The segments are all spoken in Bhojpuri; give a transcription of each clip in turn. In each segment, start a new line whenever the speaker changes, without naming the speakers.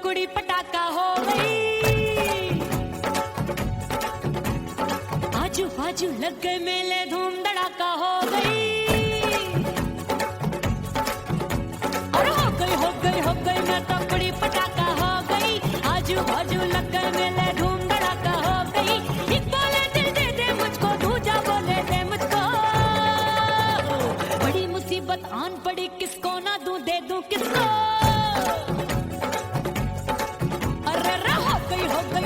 कुड़ी पटाखा हो गई। आजू बाजू लग गए मेले, धूम धड़ाका हो गई। और हो गई मैं तो कुड़ी पटाखा हो गई। आजू बाजू लग गए मेले, धूम धड़ाका हो गई। एक बोले दिल दे दे मुझको, दूजा बोले दे मुझको। बड़ी मुसीबत आन पड़ी, किसको ना दूं दे दूं किसको।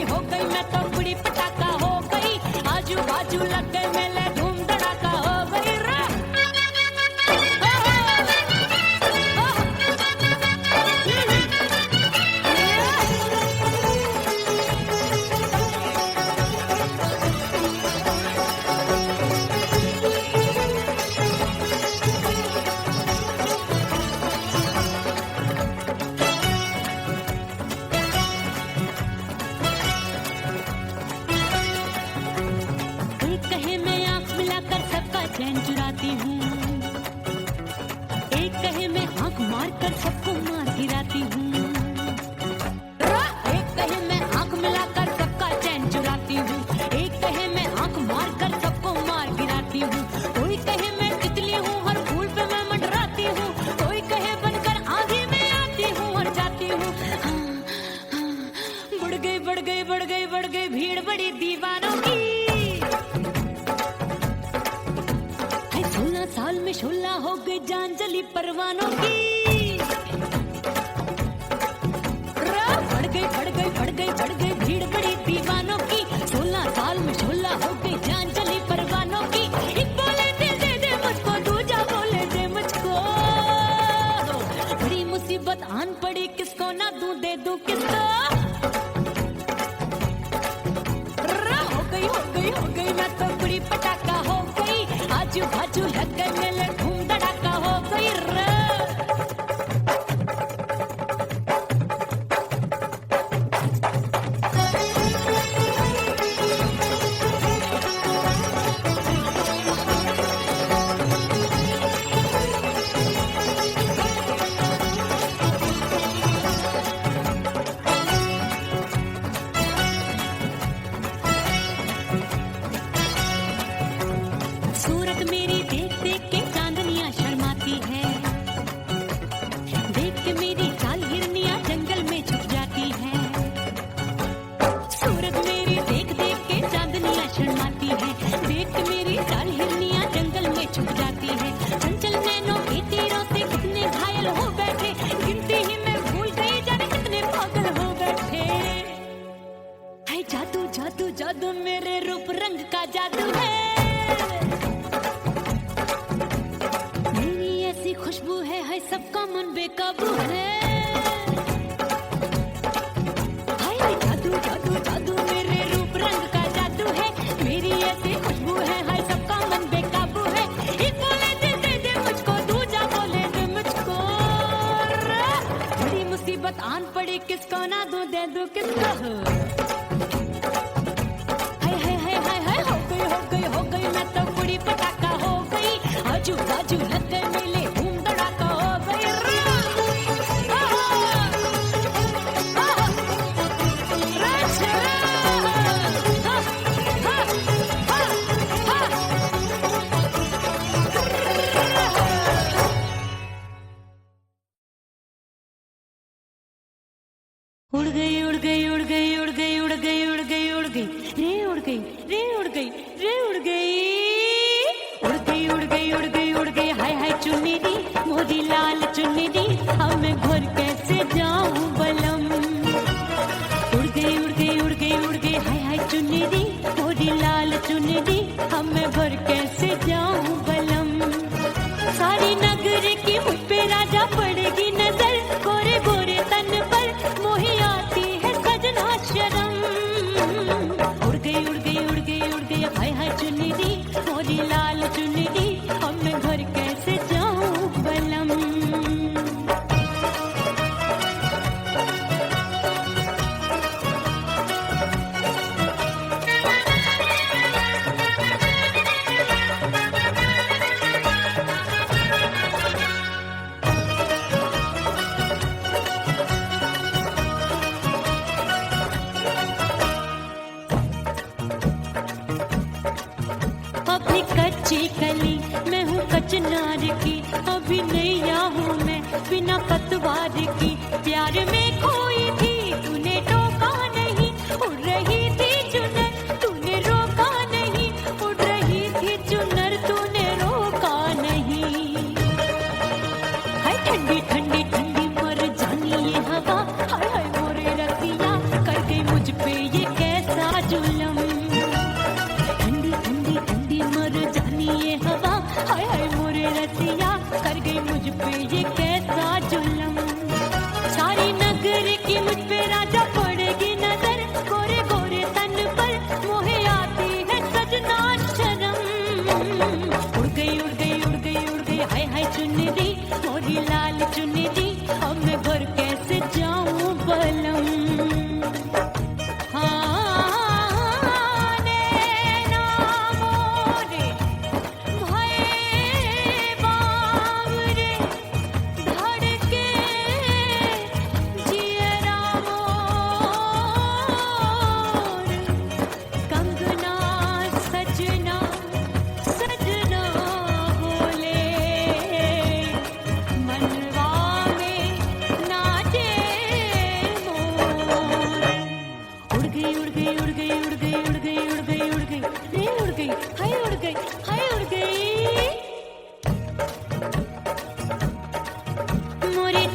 हो गई मैं तो कुड़ी पटाखा हो गई। आजू बाजू लग गए मेले, धूम धड़ाका हो गई। चैन चुराती हूँ, एक कहे मैं आंख मार कर सबको मार गिराती हूँ। एक कहे मैं आंख मिलाकर सबका चैन चुराती हूँ, एक कहे मैं आंख मार कर सबको मार गिराती हूँ। कोई कहे मैं तितली हूँ, हर फूल पे मैं मंडराती हूँ। कोई कहे बनकर आगे मैं आती हूँ और जाती हूँ। बढ़ गई भीड़ बड़ी दीवानों की। 16 साल में शोला हो गई, जान जली परवानों की। बढ़ गई भीड़ बड़ी दीवानों की। 16 साल में शोला हो गई, जान जली परवानों की। एक बोले दिल दे दे मुझको, दूजा बोले दे मुझको। बड़ी मुसीबत आन पड़ी, किसको ना दूं दे दूं किसको। हो गई मैं तो कुड़ी पटाखा हो गई। आजू बाजू लग गए मेले, धूम धड़ाका हो गई। सूरत मेरी देख देख के चांदनियां शर्माती है। देख के मेरी चाल हिरनियां जंगल में छुप जाती है। सूरत मेरी देख देख के चांदनियां शर्माती है। देख के मेरी चाल हिरनियां जंगल में छुप जाती है। चंचल नैनों के तीरों से कितने घायल हो बैठे, गिनती ही मैं भूल गई, जाने कितने पागल हो बैठे। है जादू जादू जादू मेरे रूप रंग का जादू है। खुशबू है सबका मन बेकाबू है। हाय जादू जादू जादू मेरे रूप रंग का जादू है। मेरी ऐसी खुशबू है सबका मन बेकाबू है। एक बोले दिल दे दे मुझको, दूजा बोले दे मुझको। बड़ी मुसीबत आन पड़ी, किसको ना दूं दे दूं किसको। हो गई मैं तो कुड़ी पटाखा हो गई। आजू बाजू लग गए मेले, धूम धड़ाका हो गई। उड़ गई उड़ गई उड़ गई उड़ गई उड़ गई उड़ गई उड़ गई रे उड़ गई रे उड़ गई रे उड़ गई उड़ गई उड़ गई उड़ गई उड़ गई। हाय हाय चुन्नी दी मोदी लाल चुन्नी दी, अब मैं घर कैसे जाऊं बलम। उड़ गई उड़ गई उड़ गई उड़ गई। हाय हाय चुन्नी दी मोदी लाल चुन्नी दी, अब मैं घर कैसे जाऊं बलम। सारी नगर की मुझ पे राजा पड़ेगी नजर, गोरे गोरे तन पर मोही आती है सजना कच्ची कली, मैं हूँ कचनार की, अभी नैया हूँ मैं बिना पतवार की। प्यार में खोई थी तूने टोका नहीं, उड़ रही थी चुनर तूने रोका नहीं, उड़ रही थी चुनर तूने रोका नहीं। हाय ठंडी ठंडी ठंडी मर जानी ये हवा, हाय हाय मोरे रतिया कर गई मुझ पे ये कैसा जुल्म। ठंडी ठंडी ठंडी मर जानी ये हवा, हाय हाय मोरे रतिया कर गई मुझ पे ये कैसा जुल्म। सारी नगर की मुझ पे राजा पड़ेगी नजर, गोरे गोरे तन पर मोहे आती है सजना शर्म। उड़ गई उड़ गई उड़ गई उड़ गई हाय हाय चुनरी, मोरी लाल चुनरी, अब मैं घर कैसे जाऊं बलम।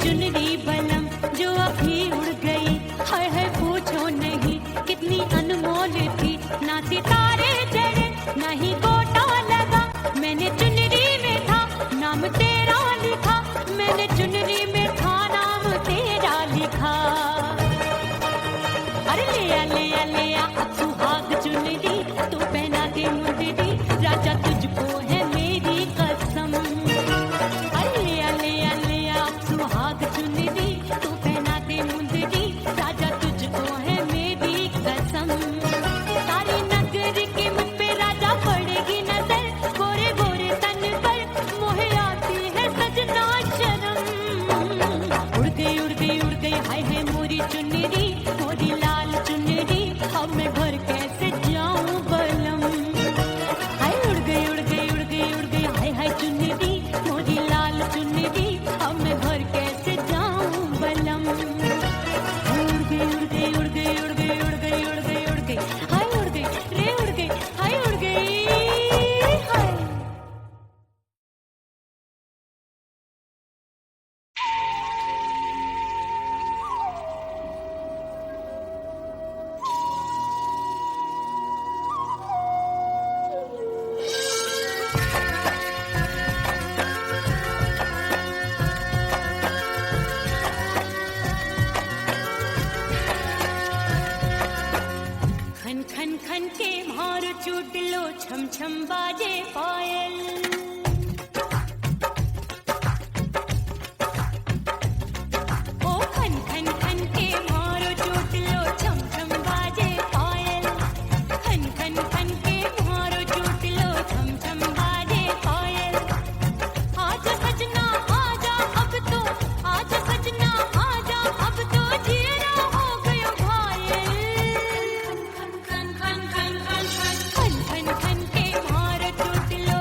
चुनरी बलम जो अभी उड़ गई, हाय हाय पूछो नहीं कितनी अनमोल थी। ना सितारे चढ़े ना ही गोटा लगा, मैंने चुनरी में था नाम तेरा लिखा, मैंने चुनरी में था नाम तेरा लिखा। अरे ले आ अब सुहाग चुनरी, तू पहना दे मुंदरी, राजा तुझको है मेरी कसम। सुहाग चुनरी तू पहना दे मुंदरी, राजा तुझको है मेरी कसम। सारी नगर की मुझ पे राजा पड़ेगी नजर, गोरे गोरे तन पर मोहे आती है सजना शर्म। उड़ गई उड़ गई उड़ गई हाय हाय मोरी चुनरी, मोरी लाल चुनरी, अब मैं घर कैसे जाऊं बलम। हाय उड़ गई उड़ गई उड़ गई उड़ गई हाय हाय चुनरी, मोरी लाल चुनरी, अब मैं घर कैसे जाऊं बलम। उड़ गई उड़ गई उड़ गई उड़ गई उड़ गई उड़ गई उड़ गई हाय उड़ गई रे उड़ गई हाय उड़ गई हाय। खन खन खन के मार चूट लो, छम छम बाजे पायल। ओ खन खन खन के मारो चूट लो, छम छम बाजे पायल। खन खन खन के मारो चूट लो, छम छम बाजे पायल। आजा सजना आजा अब तो, आजा सजना आजा अब तो, जीरा हो गयो घायल। खन खन खन खन खन खन खन के मार चूट लो,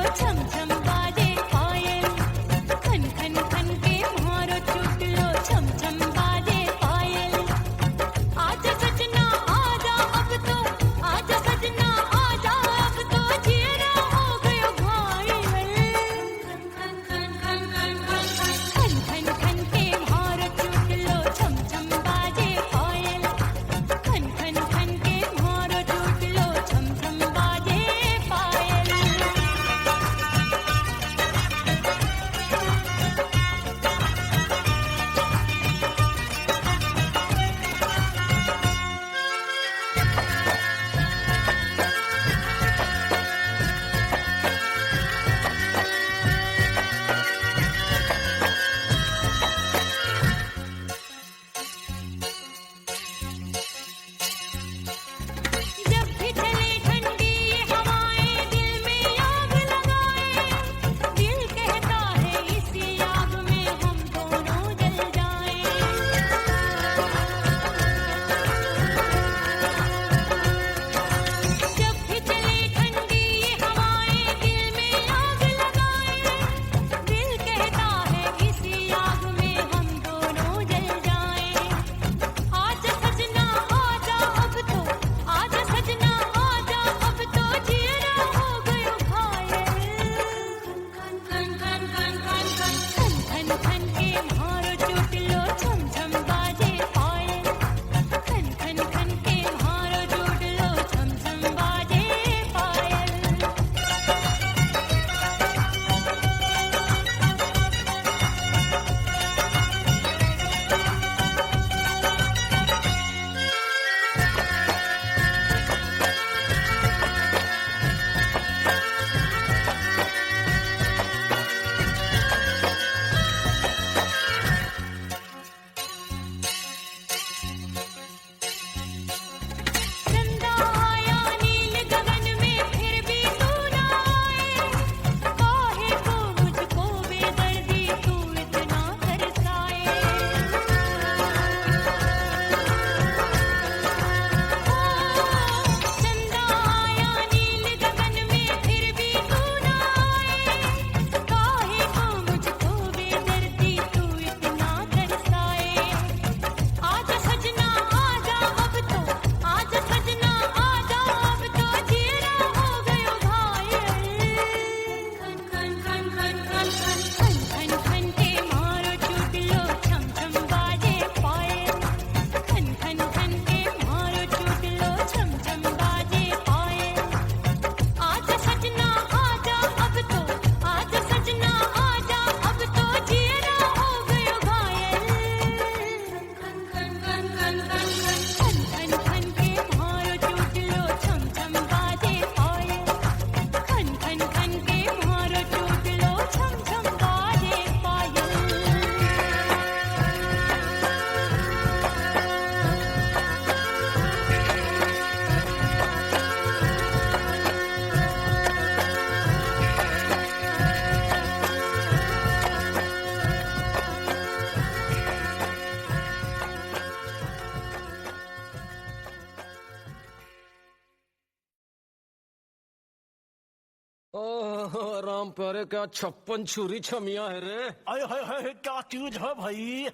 राम प्यारे क्या 56 छुरी छमिया है रे।
अरे हाय हाय क्या चीज है भाई?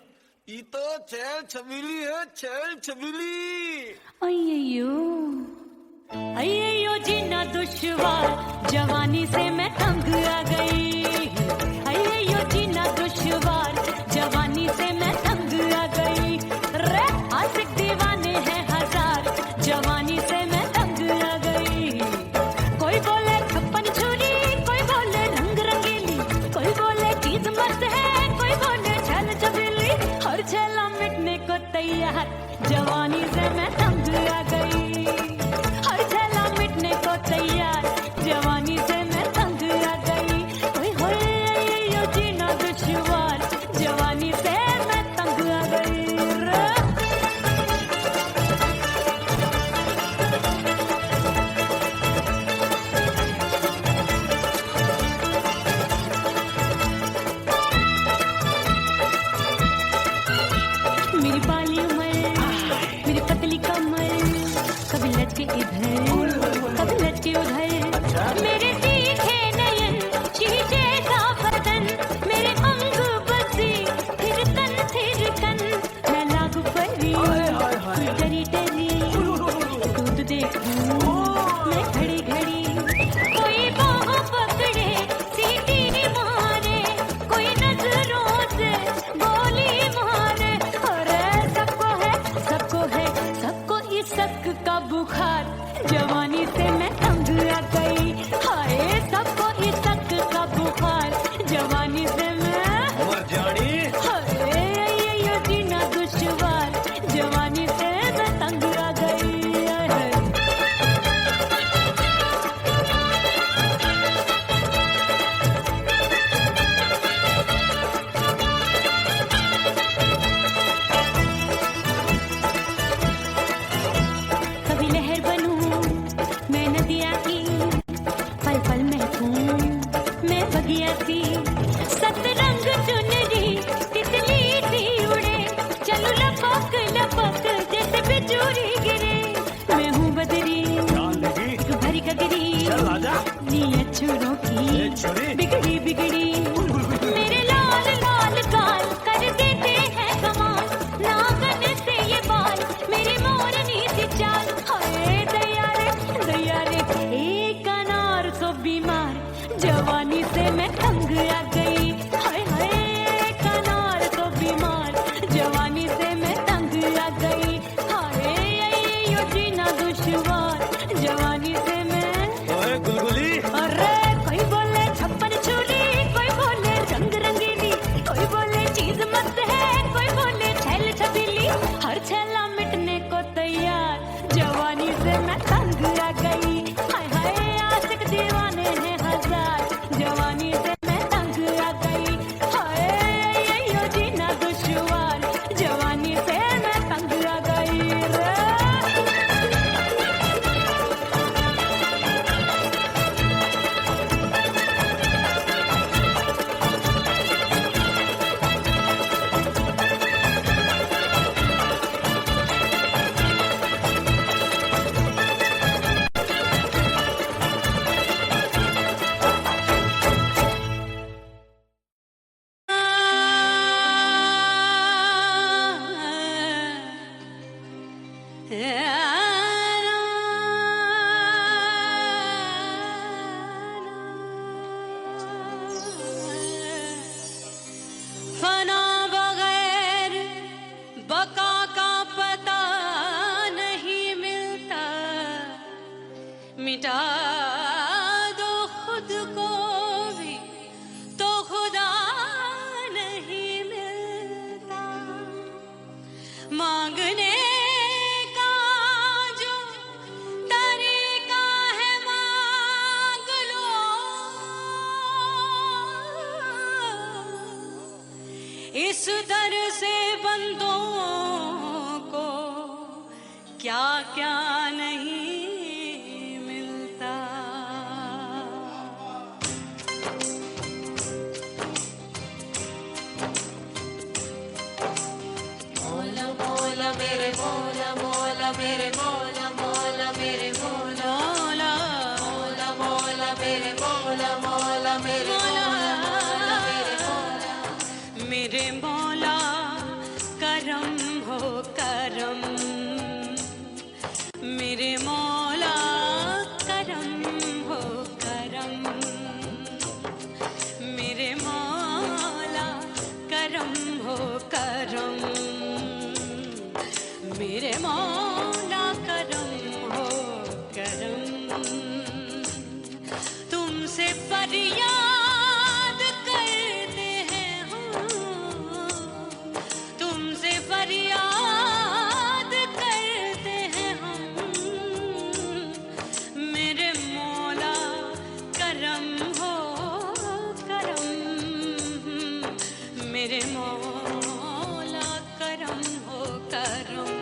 ये तो चैल छबीली है, चैल छबीली।
अय्यो अय्यो जीना दुश्वार, जवानी से मैं तंग आ गई। अय्यो जीना दुश्वार, जवानी से मैं तंग आ गई। रे आशिक दीवाने हैं हजार, जवानी से मैं तंग आ गई। कोई बोले 56 छुरी, कोई बोले रंग रंगीली, कोई बोले चीज मस्त है, कोई बोले छल छबीली। हर छला मिटने को तैयार, जवानी से मैं तंग आ गई। हर छला मिटने को तैयार, जवानी से मैं तंग आ गई। ओए होए यो जीना दुश्वार, जवानी से मैं तंग आ गई रे। मेरी बाली उमर, मेरी पतली कमर, कभी लचके इधर कभी लचके उधर। मेरे तीखे नयन, शीशे का बदन, मेरे अंग बसी फिर तन। मैं लागू परी डरी डरी, दूध देखूं मैं घड़ी घड़ी। कोई बाहों पकड़े सीटी मारे, कोई नजरों से गोली मारे। अरे सबको इसक का बुखार, जवानी से मैं तंग आ गई। हाय सबको इसक का बुखार, जवानी से मैं
उमर जानी
हाय ये जीना दुश्वार, जवानी से मैं तंग आ गई। कभी लहर बनूं मैं नदिया की, पल पल महकूं मैं बगिया सी। सतरंग चुनरी तितली सी उड़े, चलूं लपक लपक जैसे बिजुरी गिरे। मैं हूँ बदरी
जान लगी
तू भरी गगरी,
चल आजा।
नीयत छुरों
ए
की
छुरी
बिगड़ी बिगड़ी। मेरे लाल लाल गाल कर देते हैं कमाल, नागन से ये बाल मेरी मोरनी सी चाल। हाय दया रे एक अनार सो बीमार, जवानी से मैं तंग आ गई। हाय हाय एक अनार सो बीमार, जवानी से मैं तंग आ गई। हाय यो जीना दुश्वार, जवानी से मैं।
ओए गुलगुली
अरे कोई बोले 56 छुरी, कोई बोले रंग रंगीली, कोई बोले चीज मस्त है, कोई बोले छल छबीली। हर छला मिटने को तैयार, जवानी से मैं तंग आ गई। हाय हाय आशिक दीवाने हैं हजार, जवानी से मैं तंग आ गई। हाय यो जीना दुश्वार, जवानी से मैं तंग आ गई रे। फना बगैर बका का पता नहीं मिलता, मिटा दो खुद को भी तो खुदा नहीं मिलता। मांगने का जो तरीका है मांग लो, इस दर से बंदों को क्या क्या नहीं मिलता। मोला मोला मेरे मोला मोला मेरे मोला मोला मेरे मोला मोला मोला मोला मेरे मोला मोला मेरे मेरे मौला करम हो करम, मेरे मौला करम हो करम, मेरे मौला करम हो करम, मेरे मौला करम हो करम। तुमसे फरियाद करते हैं हम, तुमसे फरियाद करते हैं हम, मेरे मौला करम हो करम, मेरे मौला करम हो करम,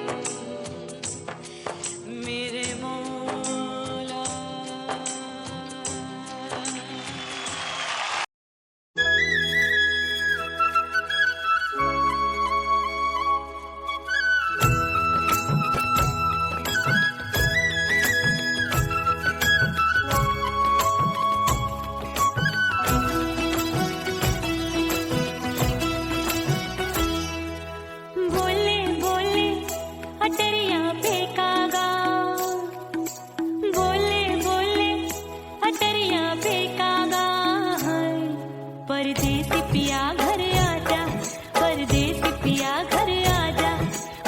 मेरे मौला। बोले बोले अटरिया फेंकागा, बोले बोले अटरिया फेंकागा, परदेसी पिया घर आजा, परदेसी पिया घर आजा,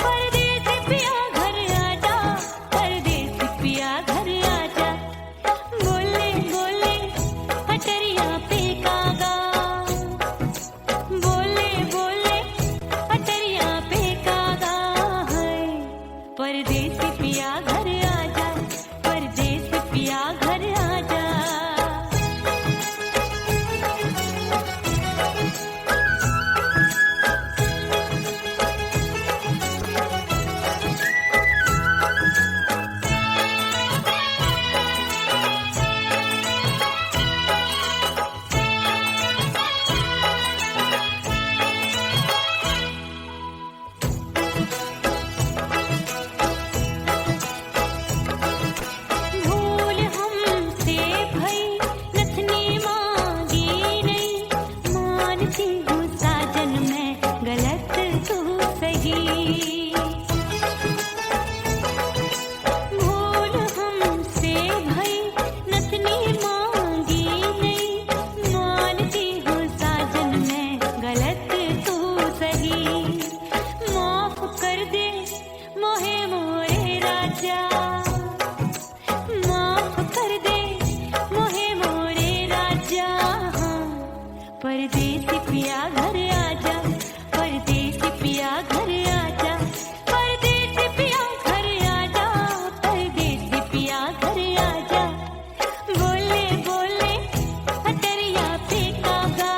परदेसी पिया घर आजा, परदेसी पिया घर आजा। बोले बोले अटरिया फेंकागा, बोले बोले अटरिया फेंकागा, परदेसी पिया घर आजा, परदेसी पिया घर आजा। भूल हमसे भई नथनी मांगी नहीं, मानती हूँ साजन मैं गलत तू सही। भूल हमसे भई नथनी मांगी नहीं, मानती हूँ साजन मैं गलत तू सही। माफ कर दे मोहे मोरे राजा, माफ कर दे मोहे मोरे राजा, परदेसी पिया घर आजा, परदेसी पिया घर आजा, परदेसी पिया घर आजा, परदेसी पिया घर आजा। बोले बोले अटरिया फेंकागा,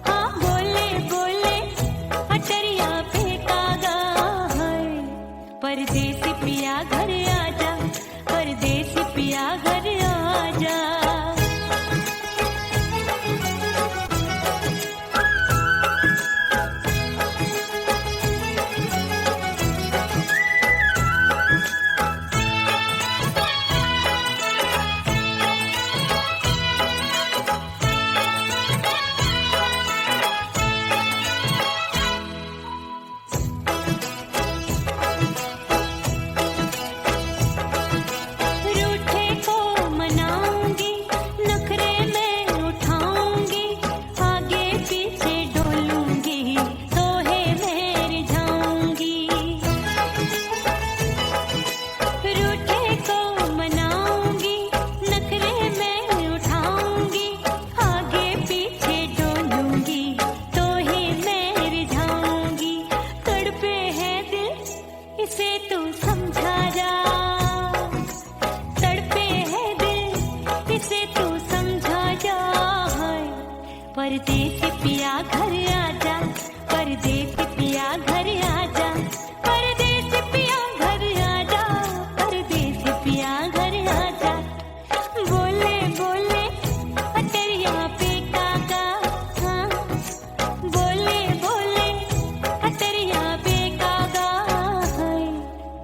हाँ बोले बोले अटरिया फेंकागा, परदेसी पिया घर आजा, परदेसी पिया घर आजा। रूठे को मनाऊंगी, नखरे में उठाऊंगी, आगे पीछे डोलूंगी, तोहे में रिझाऊंगी। रूठे को मनाऊंगी, नखरे में उठाऊंगी, आगे पीछे डोलूंगी, तोहे में रिझाऊंगी। तड़पे है दिल इसे तू समझा जा, तड़पे है दिल इसे तू समझा जा, परदेसी पिया घर आजा, परदेसी पिया घर आजा, परदेसी पिया घर आजा, परदेसी पिया घर आजा। बोले बोले अटरिया फेंकागा, हाँ बोले बोले अटरिया फेंकागा,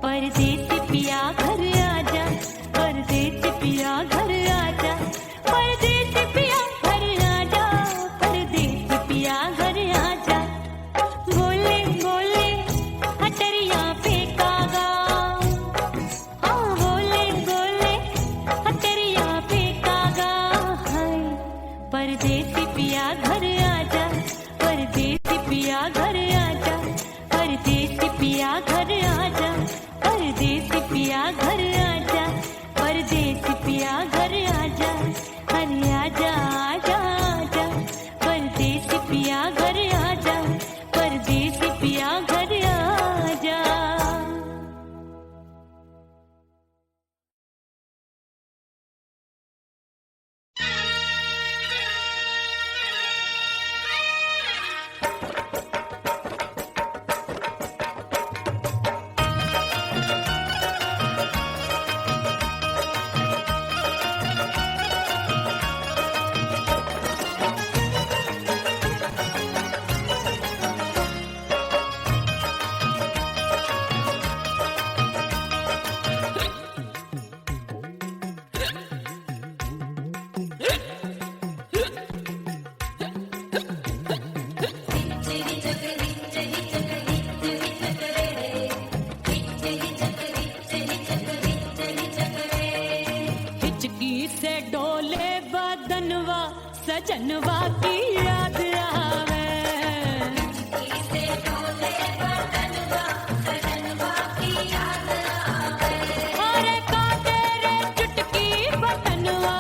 परदेसी पिया घर आजा, परदेसी पिया घर आजा, परदेसी पिया घर आजा, परदेसी पिया घर आजा। पिया घर आजा, परदेसी पिया घर आजा, परदेसी पिया घर आजा, परदेसी पिया घर आजा, अरे आजा आजा आजा, परदेसी पिया घर आजा, परदेसी पिया घर आजा। सजनवा की याद आवे, अरे काटे रे चुटकी बटनवा,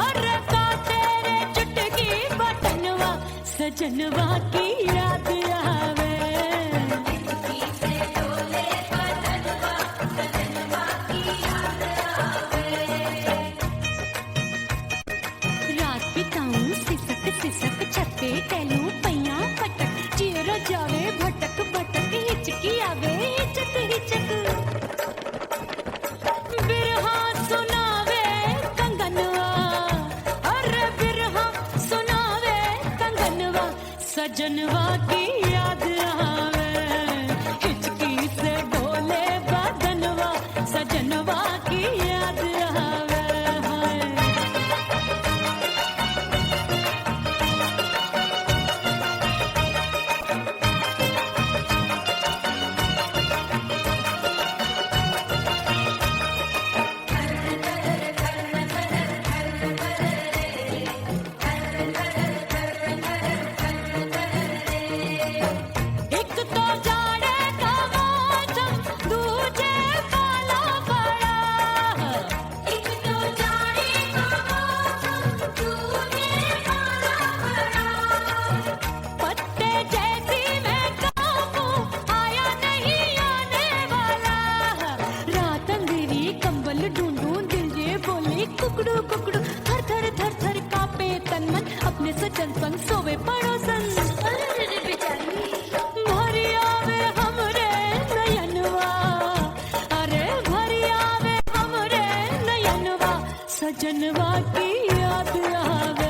अरे काटे रे चुटकी बटनवा, सजनवा की याद आवे। सिसक छत्ते टेलू पैया पटक, चेहरा जावे भटक भटक, हिचकी आवे हिचक हिचक, बिरहा सुनावे कंगनवा, अरे बिरहा सुनावे कंगनवा, सजनवा की याद आवे, हिचकी से डोले बदनवा, सजनवा की याद आवे। कुकड़ू कुकड़ू थर थर थर थर कापे तन मन, अपने सजन संग सोवे पड़ोसन, भरी आवे हमरे नयनवा, अरे भरी आवे हमरे नयनवा, सजनवा की याद आवे।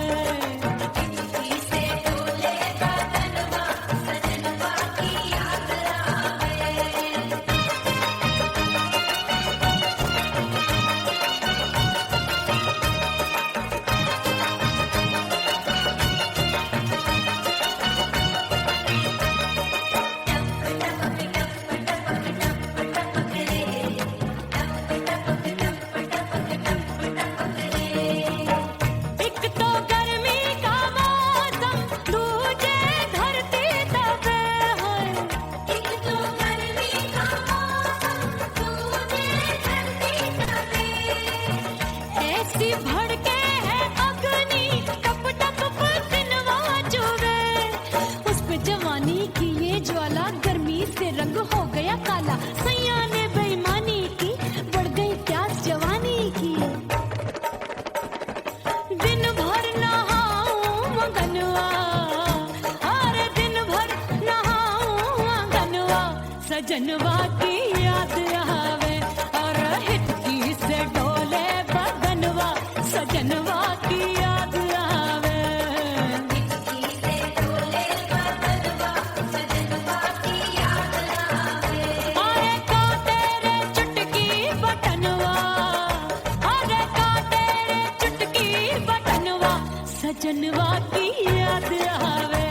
भड़के है अग्नि टप टप पसीनवा चुवे, उस पे जवानी की ये ज्वाला, गर्मी से रंग हो गया काला, सैया ने बेईमानी की, बढ़ गई प्यास जवानी की, दिन भर नहाऊं मंगनवा, अरे दिन भर नहाऊं मंगनवा, सजनवा की याद आवे, और हिचकी से डोले बदनवा, सजनवा की याद आवे। अरे काटे रे चुटकी बटनवा, अरे काटे रे चुटकी बटनवा, सजनवा की याद आवे।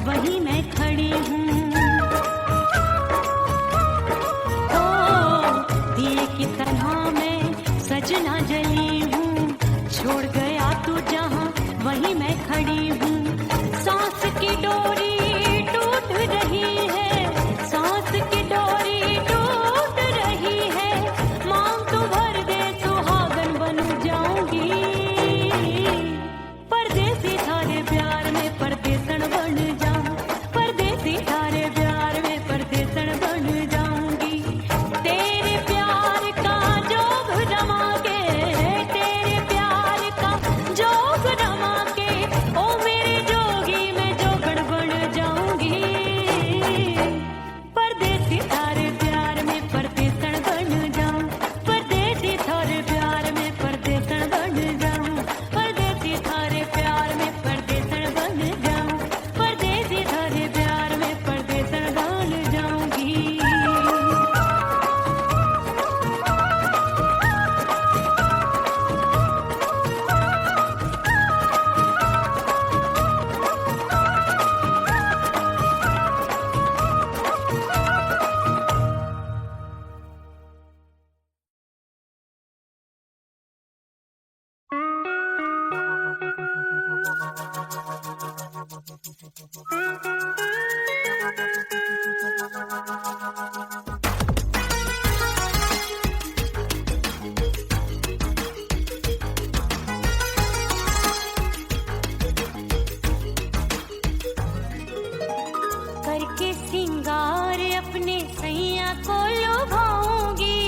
वहीं मैं खड़ी हूँ। ओ दिए की तरह मैं सजना जली हूँ, छोड़ गया तू जहाँ वहीं मैं खड़ी हूँ। सांस की डोरी टूट रही है, सांस की डोरी टूट रही है, मांग तू भर दे सुहागन बन जाऊंगी। परदेसी थारे प्यार में परदेसन बन जाऊं, परदेसी थारे प्यार में परदेसन बन जाऊंगी। तेरे प्यार का जोग जमा के, तेरे प्यार का जोग जमा के, ओ मेरे जोगी मैं जोगण बन जाऊंगी। परदेसी थारे प्यार में परदेसन बन जाऊं, परदेसी थारे प्यार में परदेसन बन जाऊं, परदेसी थारे प्यार में परदेसन बन जाऊं, परदेसी थारे प्यार में परदेसन बन जाऊंगी। करके सिंगार अपने सैया को लुभाऊंगी,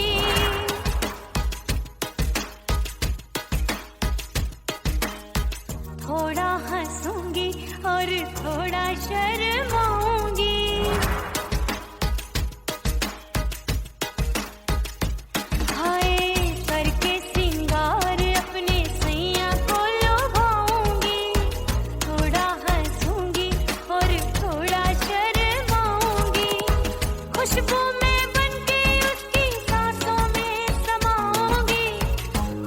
थोड़ा हंसूंगी और थोड़ा शर्माऊंगी। हाय करके सिंगार अपने सैया को लुभाऊंगी, थोड़ा हंसूंगी और थोड़ा शर्माऊंगी। खुशबू में बनके उसकी सांसों में समाऊंगी,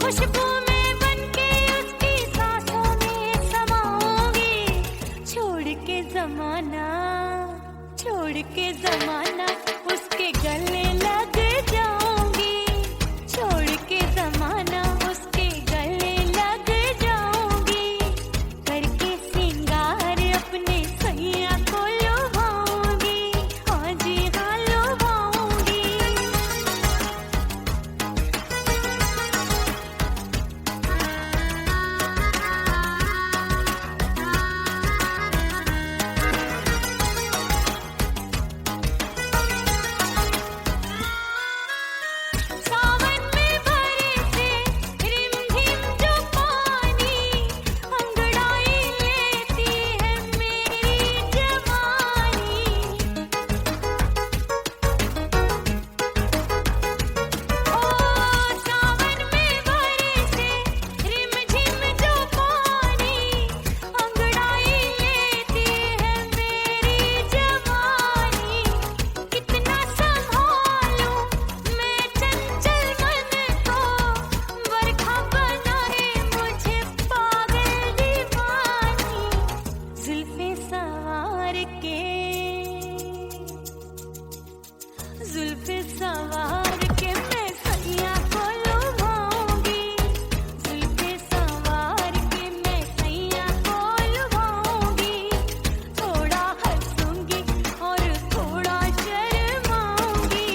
खुशबू में बनके उसकी सांसों में समाऊंगी। छोड़ के जमाना, छोड़ के जमाना उसके गले लग जाऊंगी, छोड़ के जमाना उसके गले लग जाऊंगी। करके सिंगार अपने सैया को लुभाऊंगी, हाँ जी हाँ लुभाऊंगी। सावन में बरसे रिमझिम जो पानी, अंगड़ाई लेती है मेरी जवानी। ओ सावन में बरसे रिमझिम जो पानी, अंगड़ाई लेती है मेरी जवानी। कितना संभालूं मैं चंचल मन को, बरखा बनाए मुझे पागल दीवानी। जुल्फे सवार के, जुल्फे सवार के मैं सैया को लुभाऊंगी, जुल्फे सवार के मैं सैया को लुभाऊंगी। थोड़ा हंसूंगी और थोड़ा शर्माऊंगी।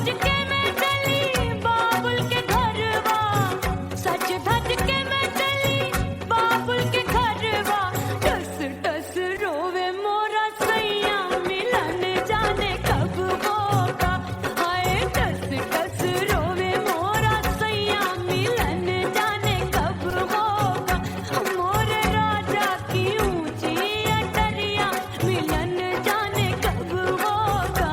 धज के मैं चली बाबुल के घरवा, सज धज के मैं चली बाबुल के घरवा। टस टस रोवे मोरा सैया मिलन जाने कब होगा। हाय टस टस रोवे मोरा सैया मिलन जाने कब होगा। मोरे राजा की ऊंची अटरिया मिलन जाने कब होगा।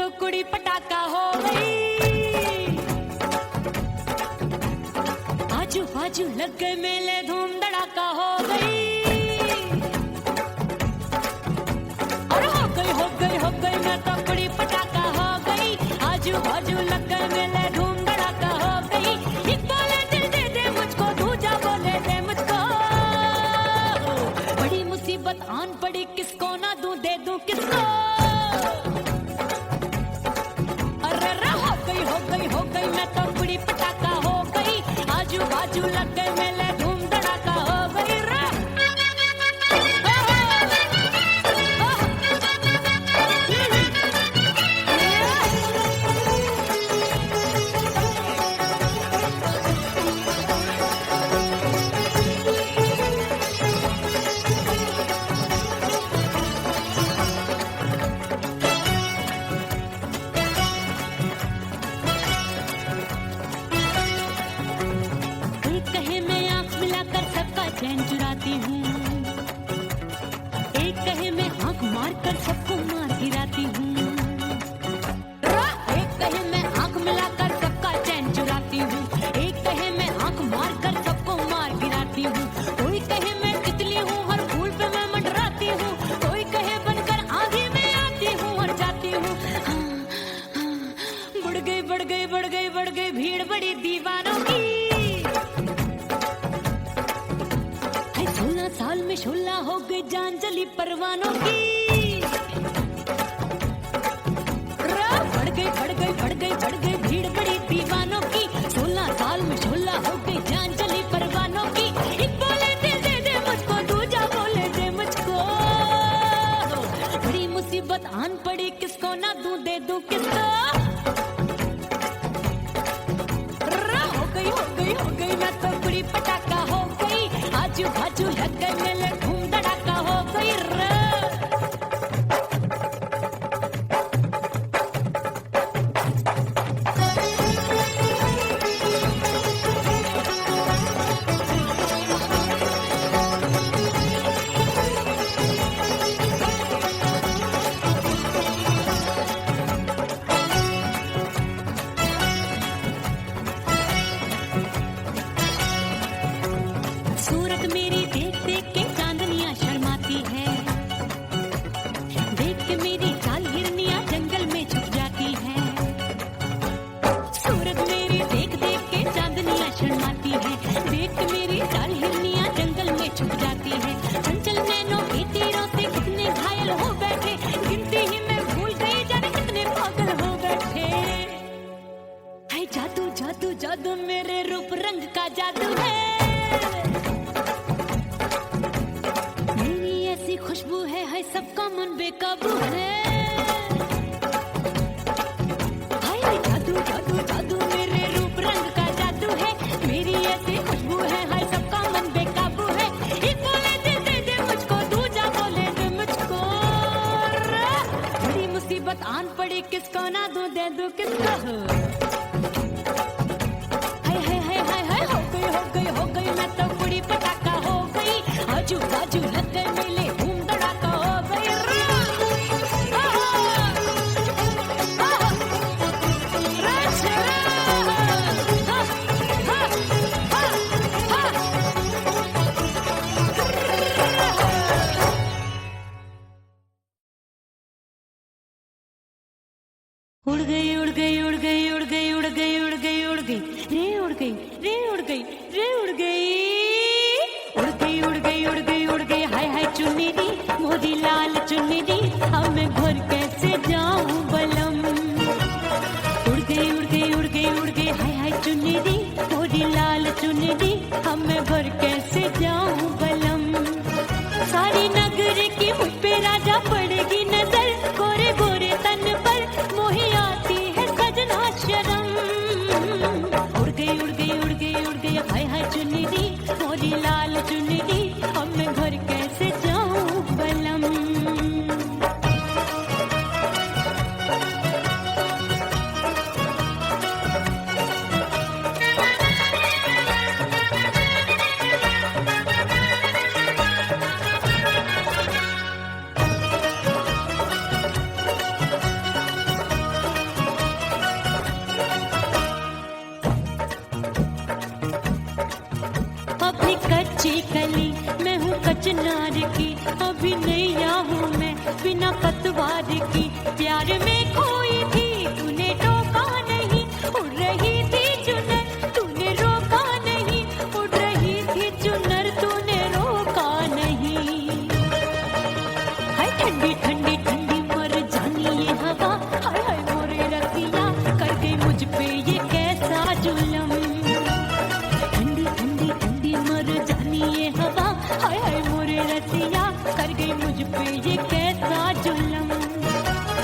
तो कुड़ी पटाखा हो गई। आजू बाजू लग गए मेले, धूम धड़ाका हो गई। और हो गई मैं तो कुड़ी पटाखा हो गई। आजू बाजू लग गए मेले, धूम धड़ाका हो गई। एक बोले दिल दे दे मुझको, दूजा बोले दे मुझको। बड़ी मुसीबत आन पड़ी, किसको ना दूं दे दूं किसको। अरे हो गई मैं तो कुड़ी पटाखा हो गई। आजू बाजू लग गए मेले, धूम धड़ाका हो गई रे। कोई कहे मैं आंख मिलाकर सबका चैन चुराती हूँ, एक कहे मैं आंख मारकर सबको मार गिराती हूँ। एक कहे मैं आंख मिलाकर सबका चैन चुराती हूँ, एक कहे मैं आंख मारकर सबको मार गिराती हूँ। कोई कहे मैं तितली हूँ, हर फूल पे मैं मंडराती हूँ। कोई कहे बनकर आंधी में आती हूँ और जाती हूँ। बढ़ गई भीड़ बड़ी दीवानों की। 16 साल में शोला हो गई, जान जली परवानों की। बढ़ गई भीड़ बड़ी दीवानों की। 16 साल में शोला हो गई, जान जली परवानों की। एक बोले दिल दे दे मुझको, दूजा बोले दे मुझको। बड़ी मुसीबत आन पड़ी, किसको ना दूं दे दूं किसको। हो गई मैं तो कुड़ी पटाखा हो गई। आजू बाजू लग गए मेले, धूम धड़ाका हो गई रे। सूरत मेरी देख देख के चांदनियां शर्माती है। देख के मेरी चाल हिरनियां जंगल में छुप जाती है। सूरत मेरी देख देख के चांदनियां शर्माती है। देख के मेरी चाल हिरनियां जंगल में छुप जाती है। चंचल नैनों के तीरों से कितने घायल हो बैठे, गिनती ही मैं भूल गई जाने कितने पागल हो बैठे। हाय जादू जादू जादू मेरे रूप रंग का जादू है। खुशबू है हाय सबका मन बेकाबू है। हाय जादू जादू जादू मेरे रूप रंग का जादू है। मेरी ऐसी खुशबू है हाय सबका मन बेकाबू है। एक बोले दिल दे दे मुझको, दूजा बोले दे मुझको। बड़ी मुसीबत आन पड़ी, किसको ना दूं दे दूं किसको। हो गई मैं तो कुड़ी पटाखा हो गई। आजू बाजू लग गए मेले, धूम धड़ाका हो गई रे। उड़ गई उड़ गई उड़ गई उड़ गई उड़ गई उड़ गई उड़ गई रे, उड़ गई रे, उड़ गई रे, उड़ गई। उड़ गई उड़ गई उड़ गई उड़ गई हाय हाय चुन्नी, मोदी लाल चुन्नी। अब मैं घर कैसे जाऊं बलम। उड़ गई उड़ गई उड़ गई उड़ गई हाय हाय चुन्नी, मोदी लाल चुन्नी। अब मैं घर कैसे जाऊं बलम। सारी नगर की मुझ पे राजा पड़ेगी नजर, गोरे गोरे तन पर मोही आती है सजना शर्म। उड़ गई उड़ गई उड़ गई उड़ गई कच्ची कली, मैं हूँ कचनार की, अभी नैया हूँ मैं बिना पतवार की। प्यार में खोई थी तूने टोका नहीं, उड़ रही थी चुनर तूने रोका नहीं, उड़ रही थी चुनर तूने रोका नहीं। हाय ठंडी ठंडी ठंडी मर जानी ये हवा, हाय हाय मोरे रतिया कर गई मुझ पे ये कैसा जुल्म। ठंडी ठंडी ठंडी मर जानी ये हवा, हाय हाय मोरे रतिया कर गई मुझ पे ये कैसा जुल्म।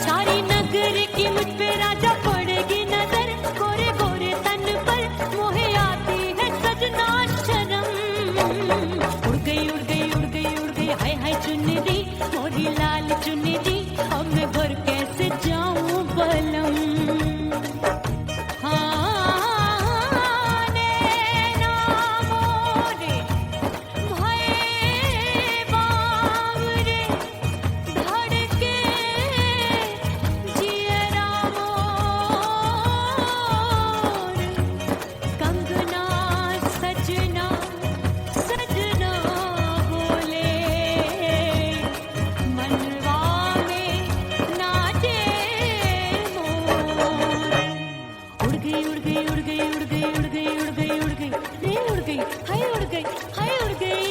सारी नगर की मुझ पे राजा पड़ेगी नजर, गोरे गोरे तन पर मोहे आती है सजना शर्म। उड़ गई उड़ गई उड़ गई उड़ गई हाय हाय चुनरी, मोरी लाल चुनरी, अब मैं घर कैसे जाऊं बलम। हाँ नैना मोरे भये बावरे, धड़के जियरा मोर, कंगना सजना सजना बोले, मनवा में नाचे मोर। उड़ गई उड़ गई उड़ गई उड़ गई उड़ गई उड़ गई उड़ गई रे उड़ गई हाय उड़ गई हाय उड़ गई।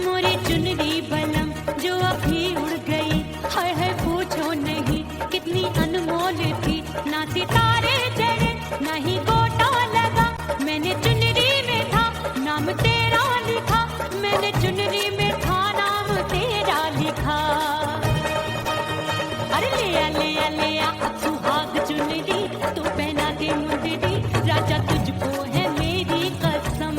मोरी चुनरी बलम जो अभी उड़ गई, हाय हाय पूछो नहीं कितनी अनमोल थी। ना सितारे चढ़े ना ही गोटा लगा, मैंने चुनरी में था नाम तेरा लिखा, मैंने चुनरी में था नाम तेरा लिखा। अरे ले आ ले आ ले आ अब सुहाग चुनरी, तू पहना दे मुंदरी, राजा तुझको है मेरी कसम।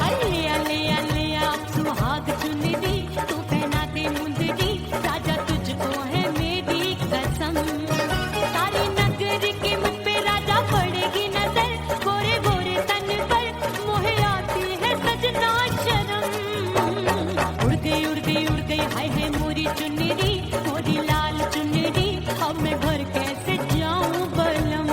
अरे ले आ ले आ ले आ अब सुहाग चुनरी, तू पहना दे मुंदरी, राजा तुझको है मेरी कसम। सारी नगर की मुझ पे राजा पड़ेगी नजर, गोरे गोरे तन पर मोहे आती है सजना शर्म। उड़ गई उड़ गई उड़ गई हाय हाय मोरी चुनरी, मोरी लाल चुनरी, अब मैं घर कैसे जाऊं बलम।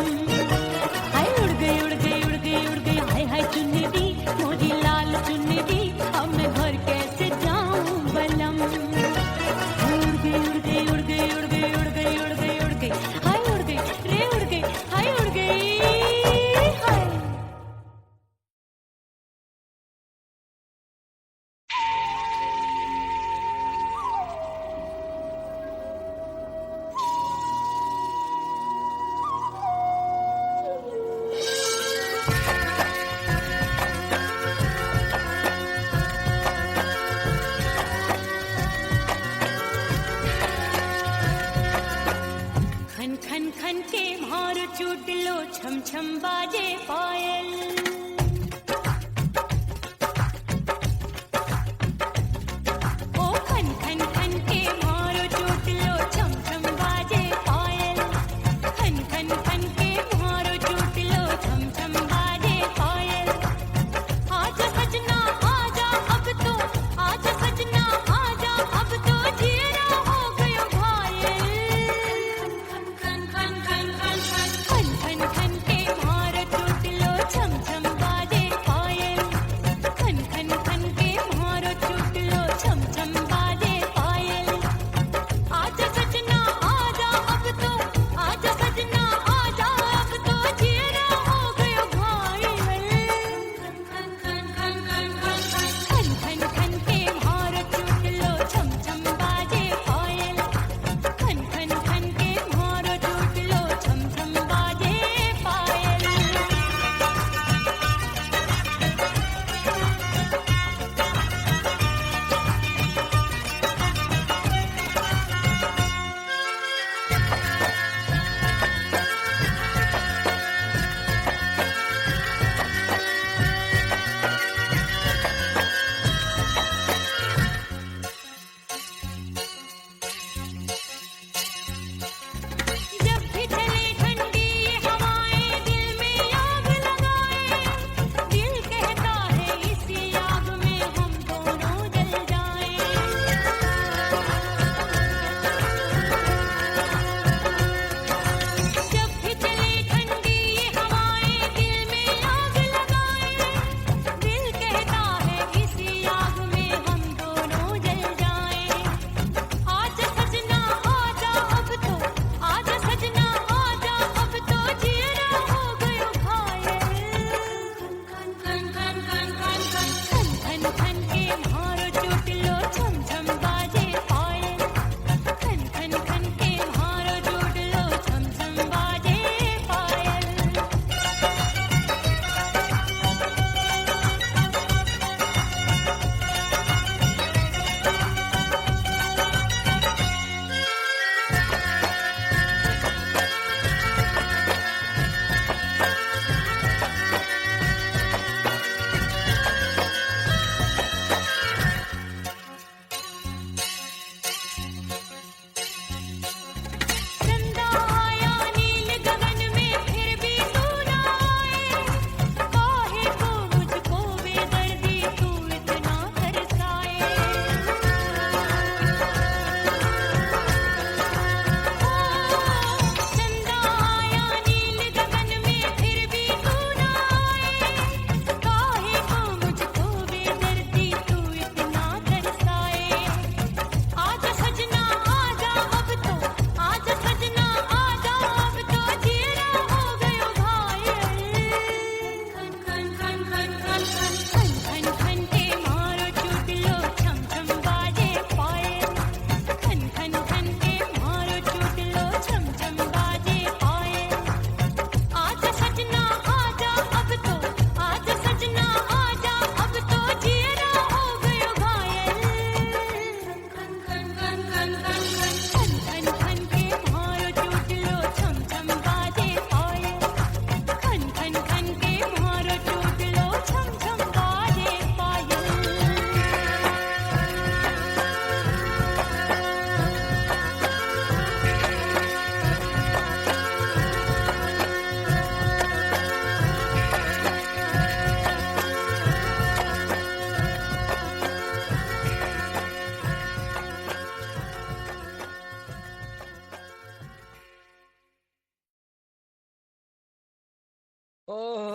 हाय उड़ गई उड़ गई उड़ गई उड़ गई हाय हाय चुनरी, मोरी लाल चुनरी, अब मैं घर कैसे जाऊं बलम। उड़ गई उड़ गई उड़ गई उड़ गई उड़ गई उड़ गई उड़ गई हाय उड़ गई रे उड़ गई हाय उड़ गई हाय। खन खन खन के भार चूट लो, छम छम बाजे पायल। ओ खन खन खन के भार चूट लो, छम छम बाजे पायल। खन खन खन के भार चूट लो, छम छम बाजे पायल। आजा सजना आजा अब तो, आजा सजना आजा अब तो, जियरा हो गयो घायल। खन खन खन खन खन खन खन खन के भार टूट लो, छम छम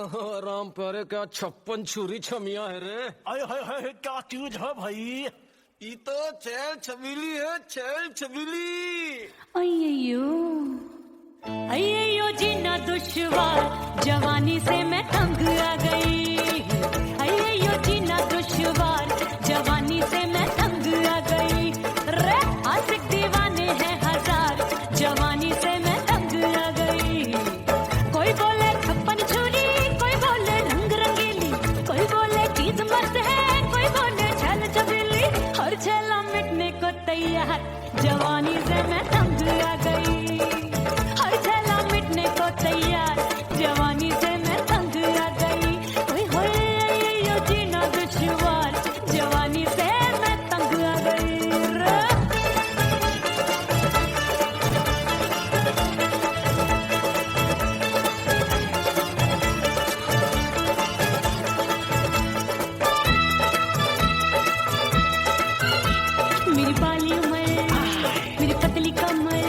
राम प्यारे क्या 56 छुरी छमिया है रे।
आय हाय हाय क्या चीज है भाई।
ये तो चैल छबीली है, चैल छबीली।
अय्यो अय्यो जीना दुश्वार, जवानी से मैं तंग आ गई। अय्यो जीना दुश्वार, जवानी से मैं तंग आ गई। रे आशिक दीवाने हैं हजार, जवानी से मैं तंग आ गई। कोई बोले 56 छुरी, कोई बोले रंग रंगीली, कोई बोले चीज मस्त है, कोई बोले छल छबीली। हर छेला मिटने को तैयार, जवानी से मैं तंग आ गई। हर छेला मिटने को तैयार, जवानी से मैं तंग आ गई। ओए होए यो जीना दुश्वार, जवानी से मैं तंग आ गई। मेरी बाली उमर, मेरी पतली कमर,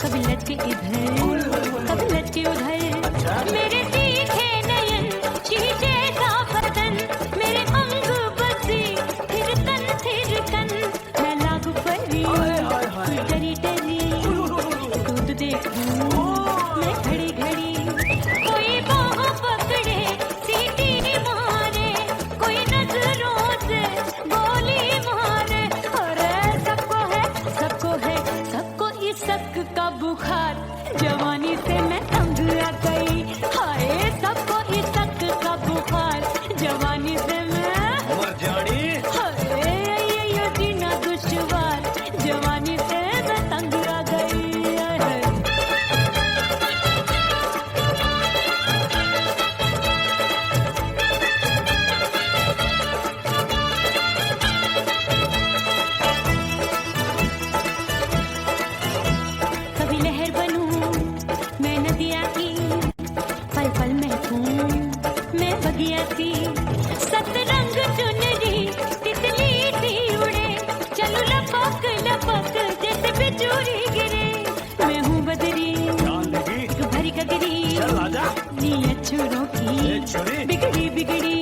कभी लटके इधर, कभी लटके उधर। मेरे तीखे नयन, शीशे का बदन, मेरे अंग बसे, फिर तन, मैं लागू परी, डरी डरी, दूध देखूं मैं घड़ी घड़ी। कोई बाह पकड़े, सीटी मारे, कोई नजरों से गोली मारे। अरे सबको है सबको इसक का बुखार, जवानी से मैं तंग आ गई। हाय सबको इसक का बुखार, जवानी से मैं
मर जानी।
हाय ये जीना दुश्वार, जवानी से मैं तंग आ गई। हाय। कभी लहर बनूं मैं नदिया की, पल पल महकूं मैं बगिया सी। सतरंग चुनरी तितली सी उड़े, चलो लपक लपक जैसे बिजली गिरे। मैं हूँ बदरी
जान लगी।
भरी गगरी,
चल आजा।
नी अछूरों की
एक छुरी।
बिगड़ी बिगड़ी